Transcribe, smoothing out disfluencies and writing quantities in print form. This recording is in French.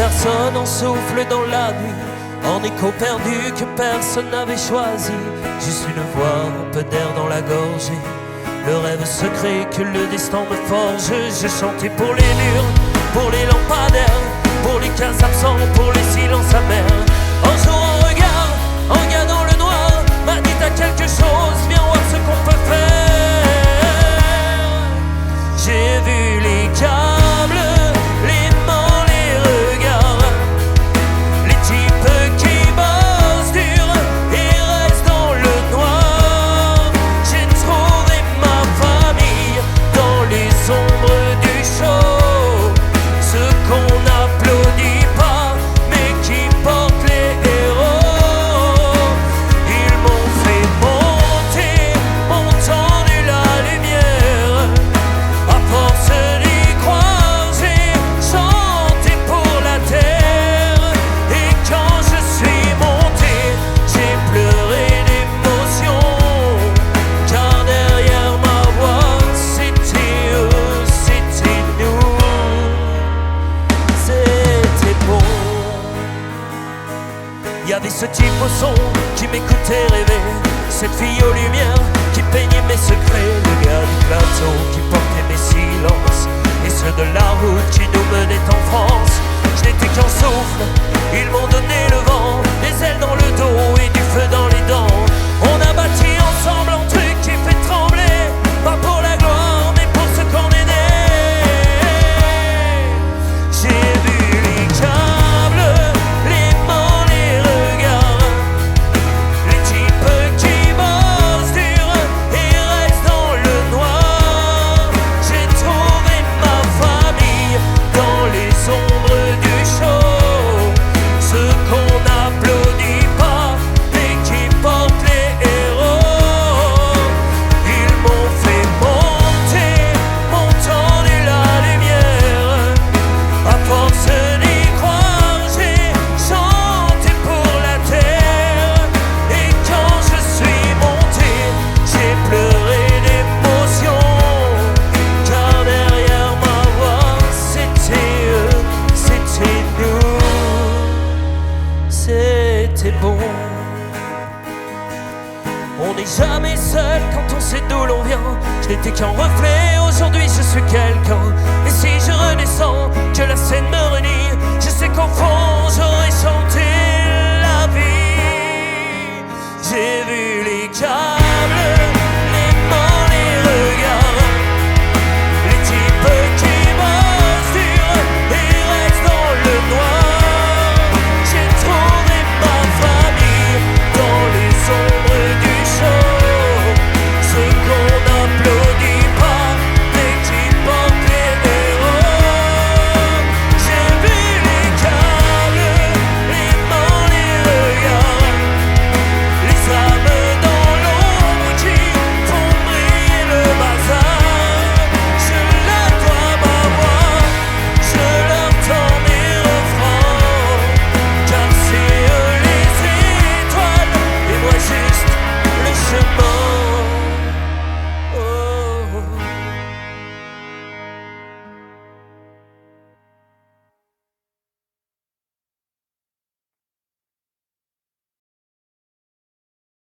personne en souffle dans la nuit, en écho perdu que personne n'avait choisi. Juste une voix, un peu d'air dans la gorge, le rêve secret que le destin me forge. Je chantais pour les murs, pour les lampadaires, pour les cases absents, pour les silences amers. Un jour un regard, un gars dans le noir m'a dit t'as quelque chose, viens voir ce qu'on peut faire. J'ai vu les câbles, les mains, les regards, les types qui bossent dur et restent dans le noir. J'ai trouvé ma famille dans les ombres du show, ceux qu'on n'applaudit pas mais qui portent les héros. Ils m'ont fait monter, m'ont tendu la lumière. À force d'y croire, j'ai chanté pour la terre. Et quand je suis monté, j'ai pleuré d'émotion, car derrière ma voix, c'était eux, c'était nous. C'était bon. Il y avait ce type au son qui m'écoutait rêver, cette fille aux lumières qui peignait mes secrets, le gars du plateau qui portait mes silences, et ceux de la route qui nous menaient en France. Je n'étais qu'un souffle, ils m'ont donné le vent, des ailes dans le dos et du feu dans les dents. On a bâti ensemble un truc qui fait trembler, pas pour la gloire mais pour ce qu'on est né. J'ai vu les câbles, les mains, les regards, les types qui bossent dur et restent dans le noir. J'ai trouvé ma famille dans les ombres du show, ceux qu'on n'applaudit pas mais qui portent les héros. Ils m'ont fait monter, m'ont tendu la lumière. À force d'y croire, j'ai chanté pour la terre. Et quand je suis monté, j'ai pleuré d'émotion, car derrière ma voix, c'était eux, c'était nous. C'était bon. On n'est jamais seul quand on sait d'où l'on vient. Je n'étais qu'un reflet, aujourd'hui je suis quelqu'un.